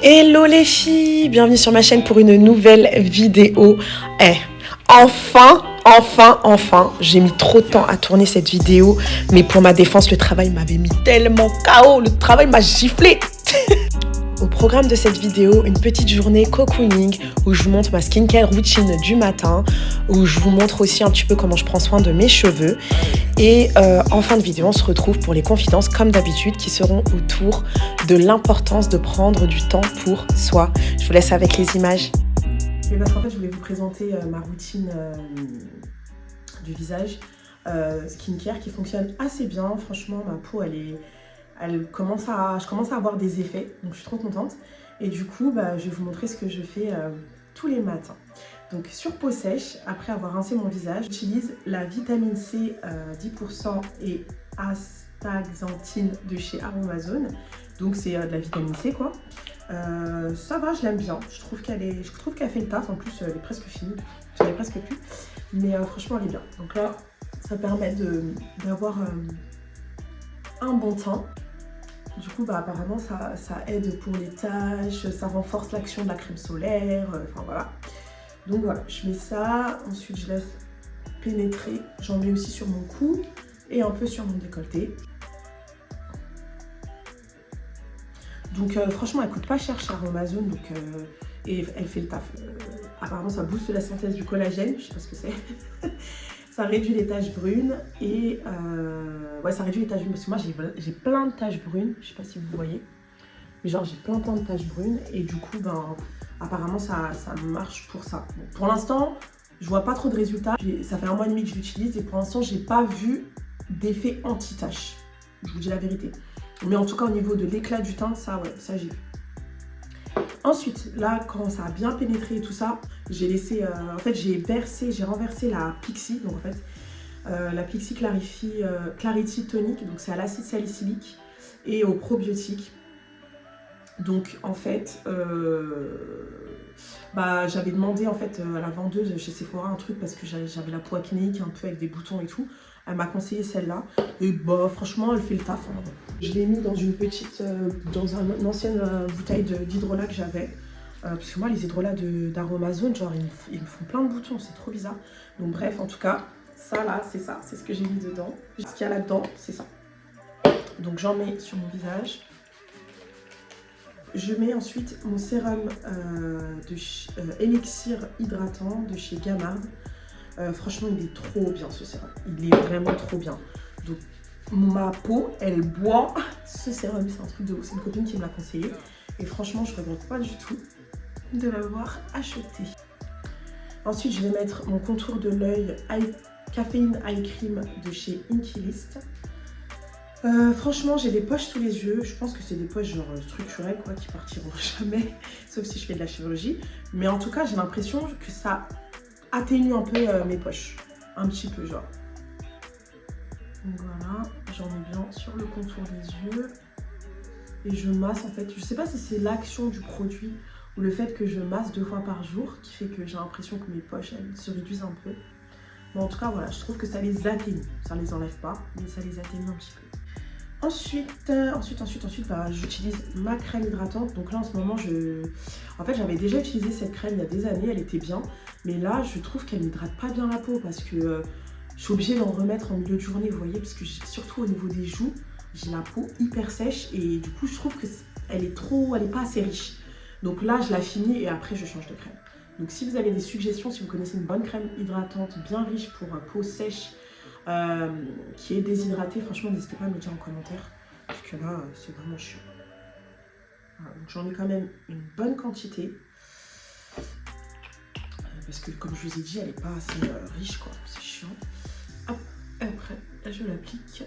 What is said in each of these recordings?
Hello les filles, bienvenue sur ma chaîne pour une nouvelle vidéo. Enfin, j'ai mis trop de temps à tourner cette vidéo, mais pour ma défense, le travail m'avait mis tellement KO, le travail m'a giflé. Au programme de cette vidéo, une petite journée cocooning où je vous montre ma skincare routine du matin, où je vous montre aussi un petit peu comment je prends soin de mes cheveux. Et en fin de vidéo, on se retrouve pour les confidences comme d'habitude qui seront autour de l'importance de prendre du temps pour soi. Je vous laisse avec les images. Et parce qu'en fait, je voulais vous présenter ma routine du visage skincare qui fonctionne assez bien. Franchement, ma peau, je commence à avoir des effets, donc je suis trop contente. Et du coup, je vais vous montrer ce que je fais tous les matins. Donc sur peau sèche, après avoir rincé mon visage, j'utilise la vitamine C 10% et astaxanthine de chez Aromazone. Donc c'est de la vitamine C quoi. Ça va, je l'aime bien. Je trouve qu'elle fait le taf. En plus, elle est presque finie. J'en ai presque plus. Mais franchement, elle est bien. Donc là, ça permet d'avoir un bon teint. Du coup, apparemment, ça aide pour les taches, ça renforce l'action de la crème solaire, enfin voilà. Donc voilà, je mets ça, ensuite je laisse pénétrer. J'en mets aussi sur mon cou et un peu sur mon décolleté. Donc franchement, elle coûte pas cher chez Aromazone, et elle fait le taf. Apparemment, ça booste la synthèse du collagène, je sais pas ce que c'est. Ça réduit les taches brunes et ouais, ça réduit les taches brunes parce que moi j'ai plein de taches brunes, je sais pas si vous voyez, mais genre j'ai plein de taches brunes et du coup apparemment ça marche pour ça. Bon, pour l'instant je vois pas trop de résultats, ça fait 1 mois et demi que je l'utilise et pour l'instant j'ai pas vu d'effet anti-tache, je vous dis la vérité. Mais en tout cas au niveau de l'éclat du teint, ça j'ai vu. Ensuite, là, quand ça a bien pénétré et tout ça, j'ai laissé, en fait, j'ai renversé la Pixi, donc en fait, la Pixi Clarity Tonic, donc c'est à l'acide salicylique et au probiotique. Donc en fait, j'avais demandé en fait à la vendeuse chez Sephora un truc parce que j'avais la peau acnéique un peu avec des boutons et tout. Elle m'a conseillé celle-là et franchement elle fait le taf. Hein. Je l'ai mis dans une petite, dans une ancienne bouteille d'hydrolat que j'avais. Parce que moi les hydrolats d'Aromazone, genre ils me font plein de boutons, c'est trop bizarre. Donc bref, en tout cas, ça là, c'est ce que j'ai mis dedans. Ce qu'il y a là-dedans, c'est ça. Donc j'en mets sur mon visage. Je mets ensuite mon sérum élixir hydratant de chez Gamard. Franchement, il est trop bien ce sérum. Il est vraiment trop bien. Donc, ma peau, elle boit ce sérum. C'est un truc de ouf. C'est une copine qui me l'a conseillé. Et franchement, je ne regrette pas du tout de l'avoir acheté. Ensuite, je vais mettre mon contour de l'œil Caféine Eye Cream de chez Inky List. Franchement, j'ai des poches sous les yeux. Je pense que c'est des poches genre structurelles quoi, qui partiront jamais, sauf si je fais de la chirurgie. Mais en tout cas, j'ai l'impression que ça atténue un peu mes poches, un petit peu genre. Donc voilà, j'en mets bien sur le contour des yeux et je masse en fait. Je sais pas si c'est l'action du produit ou le fait que je masse 2 fois par jour qui fait que j'ai l'impression que mes poches elles se réduisent un peu. Mais en tout cas, voilà, je trouve que ça les atténue. Ça les enlève pas, mais ça les atténue un petit peu. Ensuite, j'utilise ma crème hydratante. Donc là, en ce moment, en fait, j'avais déjà utilisé cette crème il y a des années. Elle était bien. Mais là, je trouve qu'elle n'hydrate pas bien la peau parce que je suis obligée d'en remettre en milieu de journée, vous voyez. Parce que surtout au niveau des joues, j'ai la peau hyper sèche. Et du coup, je trouve qu'elle est pas assez riche. Donc là, je la finis et après, je change de crème. Donc si vous avez des suggestions, si vous connaissez une bonne crème hydratante bien riche pour peau sèche, qui est déshydratée, franchement n'hésitez pas à me dire en commentaire parce que là c'est vraiment chiant. Voilà, donc j'en ai quand même une bonne quantité parce que comme je vous ai dit elle n'est pas assez riche quoi, c'est chiant. Hop, après je l'applique.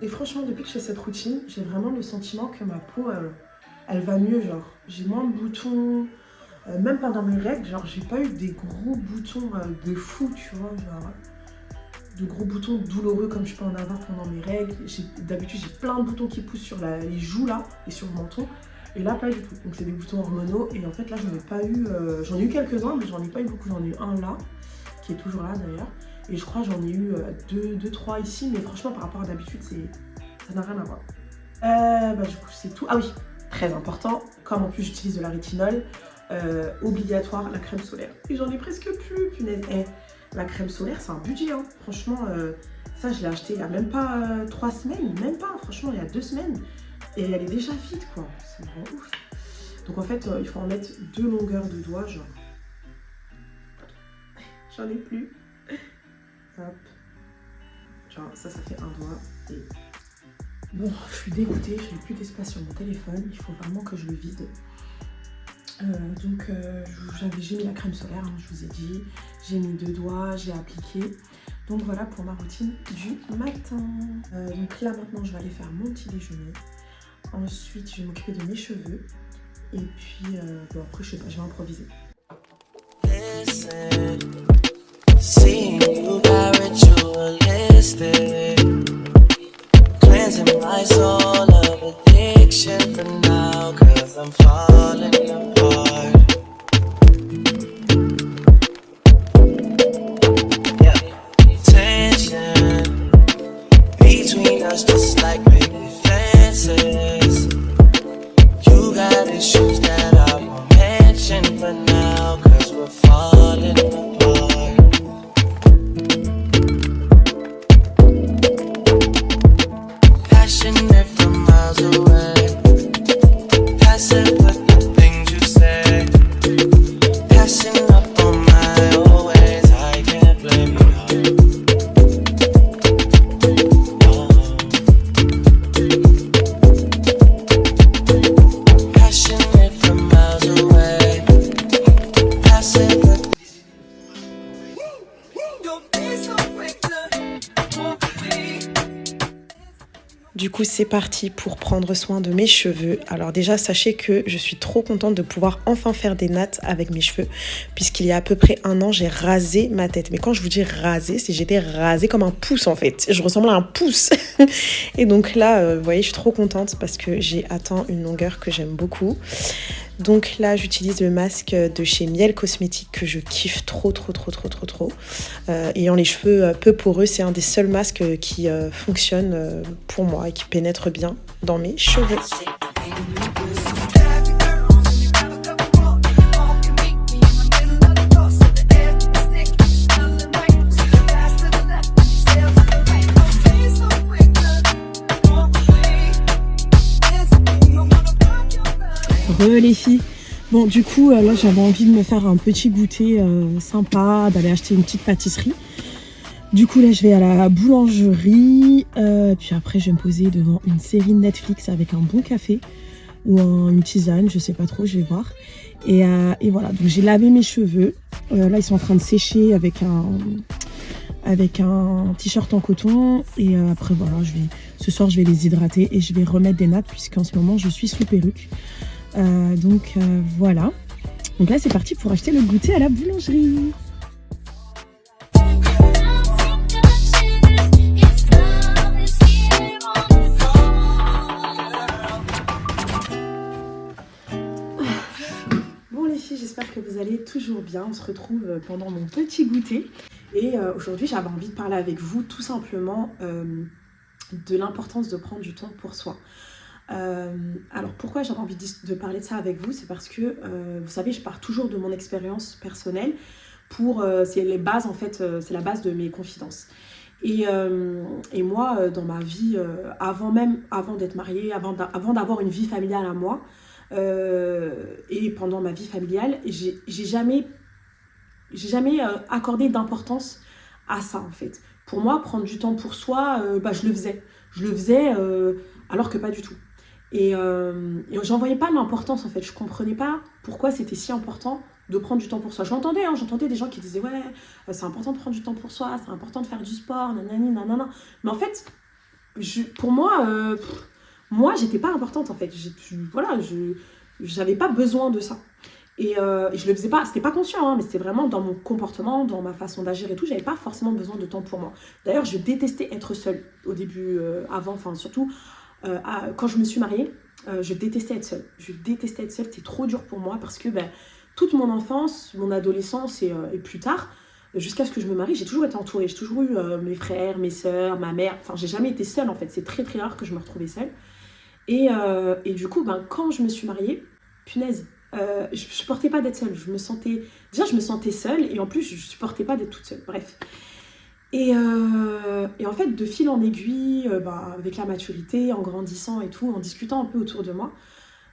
Et franchement depuis que je fais cette routine j'ai vraiment le sentiment que ma peau elle va mieux, genre j'ai moins de boutons. Même pendant mes règles, genre j'ai pas eu des gros boutons de fou, tu vois, genre de gros boutons douloureux comme je peux en avoir pendant mes règles. D'habitude j'ai plein de boutons qui poussent sur les joues là et sur le menton, et là pas du tout. Donc c'est des boutons hormonaux et en fait là j'en ai pas eu, j'en ai eu quelques-uns mais j'en ai pas eu beaucoup. J'en ai eu un là qui est toujours là d'ailleurs et je crois j'en ai eu 2-3 ici, mais franchement par rapport à d'habitude ça Ça n'a rien à voir. Du coup, c'est tout. Ah oui, très important. Comme en plus j'utilise de la rétinol, obligatoire la crème solaire. Et j'en ai presque plus, punaise. La crème solaire, c'est un budget, hein. Franchement, ça, je l'ai acheté il n'y a même pas 3 semaines. Même pas, franchement, il y a 2 semaines. Et elle est déjà vide, quoi. C'est vraiment ouf. Donc, en fait, il faut en mettre 2 longueurs de doigts, genre. J'en ai plus. Hop. Genre, ça fait un doigt. Et... Bon, je suis dégoûtée. Je n'ai plus d'espace sur mon téléphone. Il faut vraiment que je le vide. J'ai mis la crème solaire, hein, je vous ai dit. J'ai mis 2 doigts, j'ai appliqué. Donc voilà pour ma routine du matin. Donc là maintenant je vais aller faire mon petit déjeuner. Ensuite je vais m'occuper de mes cheveux. Et puis après je sais pas, je vais improviser. Just like big fences, you got issues that I won't mention for now, 'cause we're falling apart. Passionate from miles away, passive with the things you say, passing up on my old ways, I can't blame you. Du coup, c'est parti pour prendre soin de mes cheveux. Alors déjà, sachez que je suis trop contente de pouvoir enfin faire des nattes avec mes cheveux, puisqu'il y a à peu près 1 an, j'ai rasé ma tête. Mais quand je vous dis rasé, c'est j'étais rasée comme un pouce en fait. Je ressemblais à un pouce. Et donc là, vous voyez, je suis trop contente parce que j'ai atteint une longueur que j'aime beaucoup. Donc là, j'utilise le masque de chez Miel Cosmétique que je kiffe trop. Ayant les cheveux peu poreux, c'est un des seuls masques qui fonctionne pour moi et qui pénètre bien dans mes cheveux. Les filles, bon du coup là j'avais envie de me faire un petit goûter sympa, d'aller acheter une petite pâtisserie. Du coup là je vais à la boulangerie, puis après je vais me poser devant une série Netflix avec un bon café ou une tisane, je sais pas trop, je vais voir. Et voilà, donc j'ai lavé mes cheveux, là ils sont en train de sécher avec un t-shirt en coton. Et après voilà, ce soir je vais les hydrater et je vais remettre des nattes puisqu'en ce moment je suis sous perruque. Voilà. Donc là c'est parti pour acheter le goûter à la boulangerie. Bon les filles, j'espère que vous allez toujours bien. On se retrouve pendant mon petit goûter. Et aujourd'hui j'avais envie de parler avec vous tout simplement de l'importance de prendre du temps pour soi. Alors pourquoi j'avais envie de parler de ça avec vous, c'est parce que vous savez, je pars toujours de mon expérience personnelle c'est les bases en fait, c'est la base de mes confidences. Et moi dans ma vie, avant d'être mariée, avant d'avoir une vie familiale à moi, et pendant ma vie familiale, j'ai jamais accordé d'importance à ça en fait. Pour moi, prendre du temps pour soi, je le faisais alors que pas du tout. Et j'en voyais pas l'importance en fait, je comprenais pas pourquoi c'était si important de prendre du temps pour soi. J'entendais des gens qui disaient ouais, c'est important de prendre du temps pour soi, c'est important de faire du sport, nanani, nanana. Mais en fait, pour moi, j'étais pas importante en fait. J'avais pas besoin de ça. Et je le faisais pas, c'était pas conscient, hein, mais c'était vraiment dans mon comportement, dans ma façon d'agir et tout, j'avais pas forcément besoin de temps pour moi. D'ailleurs, je détestais être seule au début, surtout quand je me suis mariée, je détestais être seule. C'était trop dur pour moi parce que toute mon enfance, mon adolescence et plus tard, jusqu'à ce que je me marie, j'ai toujours été entourée. J'ai toujours eu mes frères, mes sœurs, ma mère. Enfin, j'ai jamais été seule en fait. C'est très très rare que je me retrouvais seule. Et du coup, quand je me suis mariée, punaise, je supportais pas d'être seule. Déjà, je me sentais seule et en plus, je supportais pas d'être toute seule. Bref. Et en fait, de fil en aiguille, avec la maturité, en grandissant et tout, en discutant un peu autour de moi,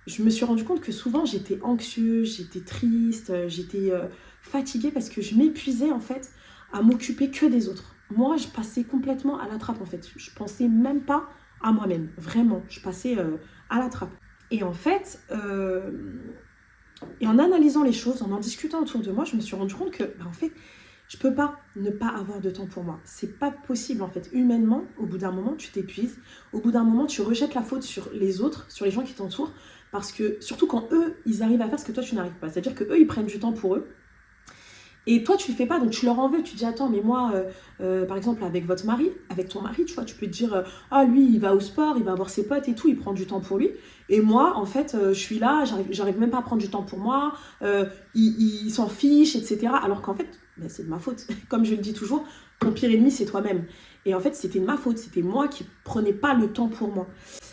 je me suis rendu compte que souvent j'étais anxieuse, j'étais triste, j'étais fatiguée parce que je m'épuisais en fait à m'occuper que des autres. Moi, je passais complètement à la trappe en fait. Je pensais même pas à moi-même, vraiment. Je passais à la trappe. Et en fait, et en analysant les choses, en discutant autour de moi, je me suis rendu compte que, en fait, je peux pas ne pas avoir de temps pour moi. C'est pas possible en fait. Humainement, au bout d'un moment, tu t'épuises. Au bout d'un moment, tu rejettes la faute sur les autres, sur les gens qui t'entourent. Parce que, surtout quand eux, ils arrivent à faire ce que toi, tu n'arrives pas. C'est-à-dire qu'eux, ils prennent du temps pour eux. Et toi, tu le fais pas, donc tu leur en veux. Tu te dis, attends, mais moi, par exemple, avec votre mari, avec ton mari, tu vois, tu peux te dire, ah, lui, il va au sport, il va voir ses potes et tout, il prend du temps pour lui. Et moi, en fait, je suis là, j'arrive même pas à prendre du temps pour moi, il s'en fiche, etc. Alors qu'en fait, c'est de ma faute. Comme je le dis toujours, ton pire ennemi, c'est toi-même. Et en fait, c'était de ma faute, c'était moi qui prenais pas le temps pour moi.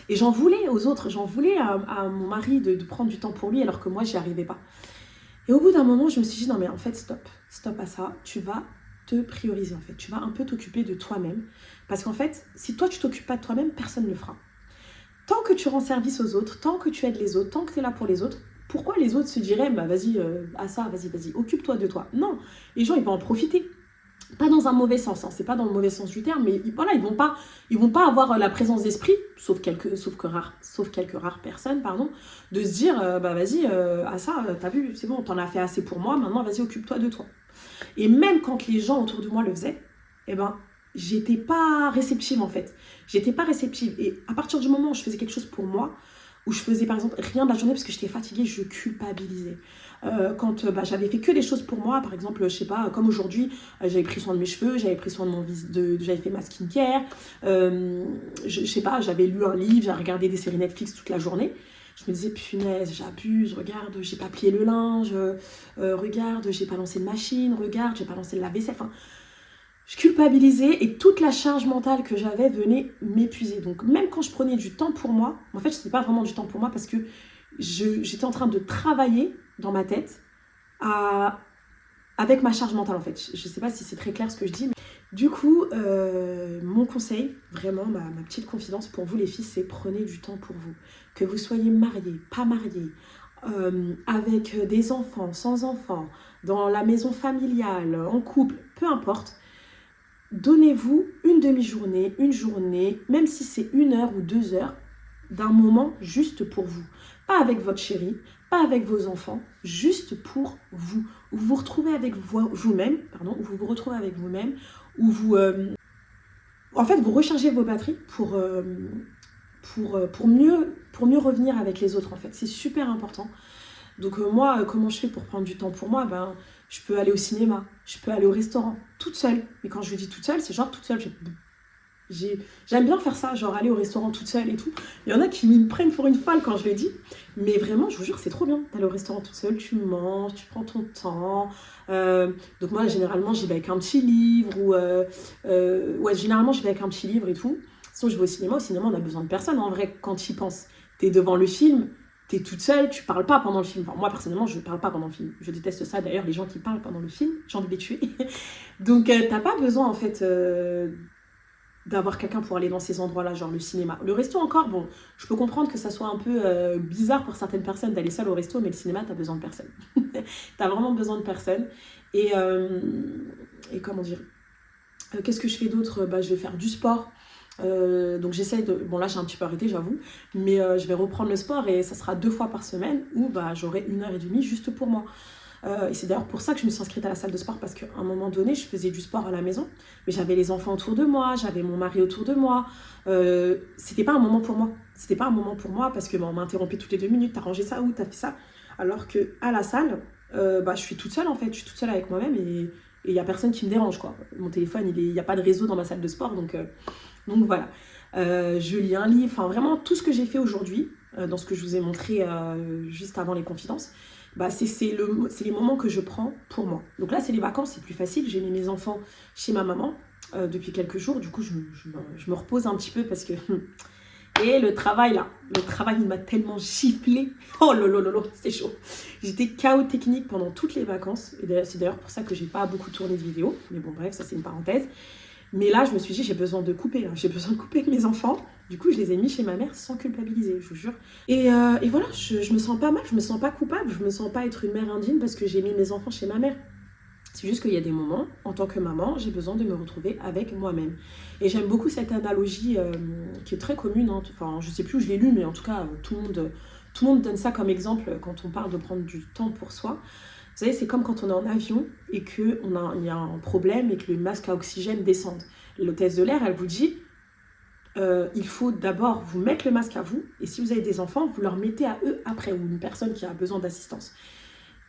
Et j'en voulais aux autres, j'en voulais à mon mari de prendre du temps pour lui, alors que moi, j'y arrivais pas. Et au bout d'un moment, je me suis dit, non mais en fait, stop à ça, tu vas te prioriser en fait, tu vas un peu t'occuper de toi-même, parce qu'en fait, si toi tu t'occupes pas de toi-même, personne ne le fera. Tant que tu rends service aux autres, tant que tu aides les autres, tant que tu es là pour les autres, pourquoi les autres se diraient, vas-y, vas-y, occupe-toi de toi. Non, les gens, ils vont en profiter. Pas dans un mauvais sens, hein. C'est pas dans le mauvais sens du terme, mais voilà, ils vont pas avoir la présence d'esprit, sauf quelques rares personnes, pardon, de se dire, vas-y, t'as vu, c'est bon, t'en as fait assez pour moi, maintenant vas-y, occupe-toi de toi. Et même quand les gens autour de moi le faisaient, j'étais pas réceptive en fait. J'étais pas réceptive. Et à partir du moment où je faisais quelque chose pour moi, où je faisais par exemple rien de la journée parce que j'étais fatiguée, je culpabilisais. Quand j'avais fait que des choses pour moi, par exemple, je sais pas, comme aujourd'hui, j'avais pris soin de mes cheveux, j'avais pris soin de mon visage, j'avais fait ma skincare, je sais pas, j'avais lu un livre, j'avais regardé des séries Netflix toute la journée. Je me disais, punaise, j'abuse, regarde, j'ai pas plié le linge, regarde, j'ai pas lancé de machine, regarde, j'ai pas lancé le lave-vaisselle, enfin... Je culpabilisais et toute la charge mentale que j'avais venait m'épuiser. Donc même quand je prenais du temps pour moi, en fait, ce n'était pas vraiment du temps pour moi parce que j'étais en train de travailler dans ma tête avec ma charge mentale en fait. Je ne sais pas si c'est très clair ce que je dis. Mais... Du coup, mon conseil, vraiment ma petite confidence pour vous les filles, c'est prenez du temps pour vous. Que vous soyez mariés, pas mariés, avec des enfants, sans enfants, dans la maison familiale, en couple, peu importe. Donnez-vous une demi-journée, une journée, même si c'est 1 heure ou 2 heures, d'un moment juste pour vous. Pas avec votre chéri, pas avec vos enfants, juste pour vous. Où vous vous retrouvez avec vous-même, où vous vous retrouvez avec vous-même, où vous... en fait, vous rechargez vos batteries pour mieux revenir avec les autres, en fait. C'est super important. Donc moi, comment je fais pour prendre du temps pour moi ? Je peux aller au cinéma, je peux aller au restaurant, toute seule. Mais quand je dis toute seule, c'est genre toute seule. J'aime bien faire ça, genre aller au restaurant toute seule et tout. Il y en a qui me prennent pour une folle quand je le dis. Mais vraiment, je vous jure, c'est trop bien d'aller au restaurant toute seule. Tu manges, tu prends ton temps. Donc moi, généralement, j'y vais avec un petit livre. Généralement, j'y vais avec un petit livre et tout. Sinon, je vais au cinéma. Au cinéma, on a besoin de personne. En vrai, quand tu y penses, t'es devant le film. T'es toute seule, tu parles pas pendant le film. Enfin, moi, personnellement, je parle pas pendant le film. Je déteste ça, d'ailleurs, les gens qui parlent pendant le film. J'ai envie de les tuer. Donc, t'as pas besoin, en fait, d'avoir quelqu'un pour aller dans ces endroits-là, genre le cinéma. Le resto, encore, bon, je peux comprendre que ça soit un peu bizarre pour certaines personnes d'aller seule au resto, mais le cinéma, t'as besoin de personne. T'as vraiment besoin de personne. Et comment dire qu'est-ce que je fais d'autre ? Je vais faire du sport. Donc j'essaie de... Bon là j'ai un petit peu arrêté j'avoue, mais je vais reprendre le sport et ça sera 2 fois par semaine où j'aurai 1h30 juste pour moi. Et c'est d'ailleurs pour ça que je me suis inscrite à la salle de sport parce qu'à un moment donné je faisais du sport à la maison, mais j'avais les enfants autour de moi, j'avais mon mari autour de moi. C'était pas un moment pour moi. C'était pas un moment pour moi parce que on m'interrompait toutes les 2 minutes, t'as rangé ça ou t'as fait ça. Alors que à la salle, je suis toute seule en fait, je suis toute seule avec moi-même et il n'y a personne qui me dérange quoi. Mon téléphone, il n'y a pas de réseau dans ma salle de sport donc voilà, je lis un livre, enfin vraiment tout ce que j'ai fait aujourd'hui, dans ce que je vous ai montré juste avant les confidences, bah, c'est les moments que je prends pour moi. Donc là, c'est les vacances, c'est plus facile. J'ai mis mes enfants chez ma maman depuis quelques jours. Du coup, je me repose un petit peu parce que... Et le travail, là, il m'a tellement giflé. Oh lolo, c'est chaud. J'étais KO technique pendant toutes les vacances. Et c'est d'ailleurs pour ça que j'ai pas beaucoup tourné de vidéos. Mais bon, bref, ça c'est une parenthèse. Mais là, je me suis dit, j'ai besoin de couper. Là. J'ai besoin de couper avec mes enfants. Du coup, je les ai mis chez ma mère sans culpabiliser, je vous jure. Et voilà, je me sens pas mal, je me sens pas coupable, je me sens pas être une mère indigne parce que j'ai mis mes enfants chez ma mère. C'est juste qu'il y a des moments, en tant que maman, j'ai besoin de me retrouver avec moi-même. Et j'aime beaucoup cette analogie qui est très commune. Hein. Enfin, je sais plus où je l'ai lu, mais en tout cas, tout le monde donne ça comme exemple quand on parle de prendre du temps pour soi. Vous savez, c'est comme quand on est en avion et qu'il y a un problème et que le masque à oxygène descende. L'hôtesse de l'air, elle vous dit, il faut d'abord vous mettre le masque à vous. Et si vous avez des enfants, vous leur mettez à eux après, ou une personne qui a besoin d'assistance.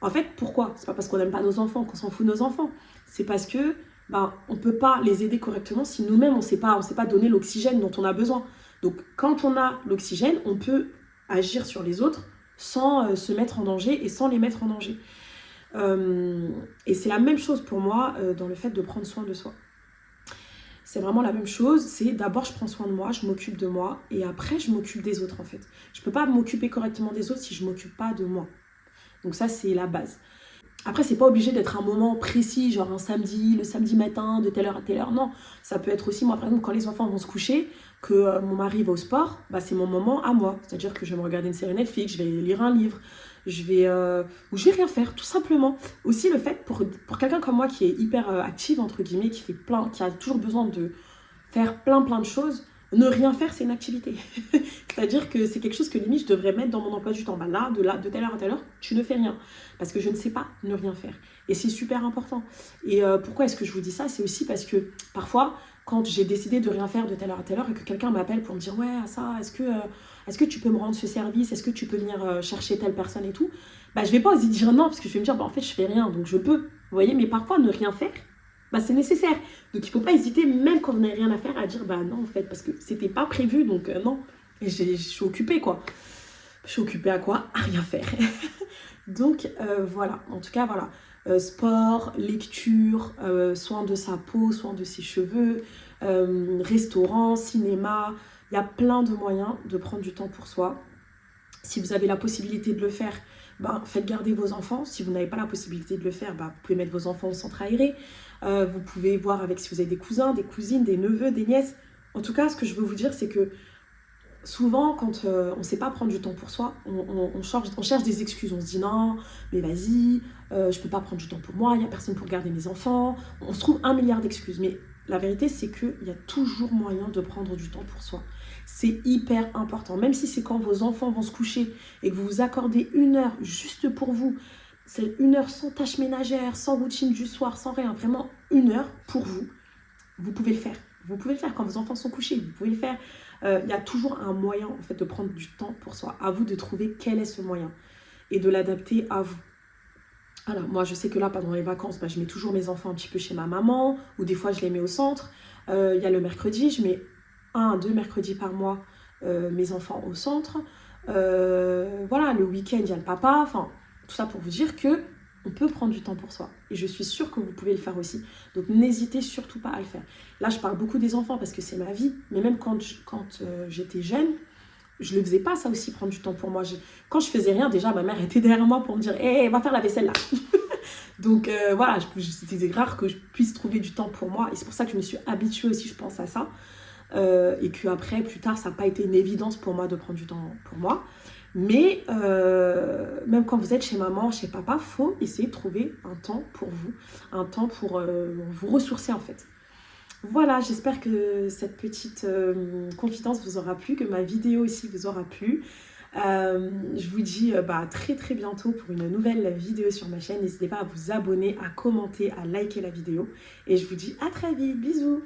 En fait, pourquoi? C'est pas parce qu'on n'aime pas nos enfants qu'on s'en fout de nos enfants. C'est parce que on ne peut pas les aider correctement si nous-mêmes, on ne sait pas donner l'oxygène dont on a besoin. Donc, quand on a l'oxygène, on peut agir sur les autres sans se mettre en danger et sans les mettre en danger. Et c'est la même chose pour moi dans le fait de prendre soin de soi. C'est vraiment la même chose, c'est d'abord je prends soin de moi, je m'occupe de moi et après je m'occupe des autres en fait. Je ne peux pas m'occuper correctement des autres si je ne m'occupe pas de moi. Donc ça, c'est la base. Après, c'est pas obligé d'être un moment précis, genre un samedi, le samedi matin, de telle heure à telle heure. Non, ça peut être aussi, moi, par exemple, quand les enfants vont se coucher, que mon mari va au sport, bah, c'est mon moment à moi. C'est-à-dire que je vais me regarder une série Netflix, je vais lire un livre, ou je vais rien faire, tout simplement. Aussi, le fait, pour quelqu'un comme moi qui est hyper active, entre guillemets, qui a toujours besoin de faire plein de choses, ne rien faire, c'est une activité. C'est-à-dire que c'est quelque chose que limite je devrais mettre dans mon emploi du temps. Bah là, de telle heure à telle heure, tu ne fais rien. Parce que je ne sais pas ne rien faire. Et c'est super important. Et pourquoi est-ce que je vous dis ça? C'est aussi parce que parfois, quand j'ai décidé de rien faire de telle heure à telle heure et que quelqu'un m'appelle pour me dire « Ouais, ça, est-ce que tu peux me rendre ce service? Est-ce que tu peux venir chercher telle personne et tout ?» Bah je vais pas oser dire non parce que je vais me dire « Bah en fait, je fais rien, donc je peux. » Vous voyez, mais parfois, ne rien faire, bah, c'est nécessaire. Donc, il ne faut pas hésiter, même quand vous n'avez rien à faire, à dire bah non, en fait, parce que c'était pas prévu, donc non. Et je suis occupée, quoi. Je suis occupée à quoi? À rien faire. Donc, voilà. En tout cas, voilà. Sport, lecture, soin de sa peau, soin de ses cheveux, restaurant, cinéma. Il y a plein de moyens de prendre du temps pour soi. Si vous avez la possibilité de le faire, bah, faites garder vos enfants. Si vous n'avez pas la possibilité de le faire, bah, vous pouvez mettre vos enfants au centre aéré. Vous pouvez voir avec si vous avez des cousins, des cousines, des neveux, des nièces. En tout cas, ce que je veux vous dire, c'est que souvent, quand on ne sait pas prendre du temps pour soi, on cherche des excuses. On se dit non, mais vas-y, je ne peux pas prendre du temps pour moi, il n'y a personne pour garder mes enfants. On se trouve 1 milliard d'excuses. Mais la vérité, c'est qu'il y a toujours moyen de prendre du temps pour soi. C'est hyper important. Même si c'est quand vos enfants vont se coucher et que vous vous accordez 1 heure juste pour vous, c'est 1 heure sans tâches ménagères, sans routine du soir, sans rien. Vraiment 1 heure pour vous. Vous pouvez le faire. Vous pouvez le faire quand vos enfants sont couchés. Vous pouvez le faire. Il y a toujours un moyen en fait, de prendre du temps pour soi. À vous de trouver quel est ce moyen et de l'adapter à vous. Alors, moi, je sais que là, pendant les vacances, bah, je mets toujours mes enfants un petit peu chez ma maman ou des fois, je les mets au centre. Il y a le mercredi, je mets 1 à 2 mercredis par mois mes enfants au centre. Voilà, le week-end, il y a le papa. Enfin, tout ça pour vous dire que on peut prendre du temps pour soi. Et je suis sûre que vous pouvez le faire aussi. Donc, n'hésitez surtout pas à le faire. Là, je parle beaucoup des enfants parce que c'est ma vie. Mais même quand j'étais jeune, je ne le faisais pas, ça aussi, prendre du temps pour moi. Quand je faisais rien, déjà, ma mère était derrière moi pour me dire « Hé, va faire la vaisselle là !» Donc, voilà, c'était rare que je puisse trouver du temps pour moi. Et c'est pour ça que je me suis habituée aussi, je pense, à ça. Et qu'après, plus tard, ça n'a pas été une évidence pour moi de prendre du temps pour moi. Mais même quand vous êtes chez maman, chez papa, il faut essayer de trouver un temps pour vous, un temps pour vous ressourcer en fait. Voilà, j'espère que cette petite confidence vous aura plu, que ma vidéo aussi vous aura plu. Je vous dis très très bientôt pour une nouvelle vidéo sur ma chaîne. N'hésitez pas à vous abonner, à commenter, à liker la vidéo. Et je vous dis à très vite, bisous.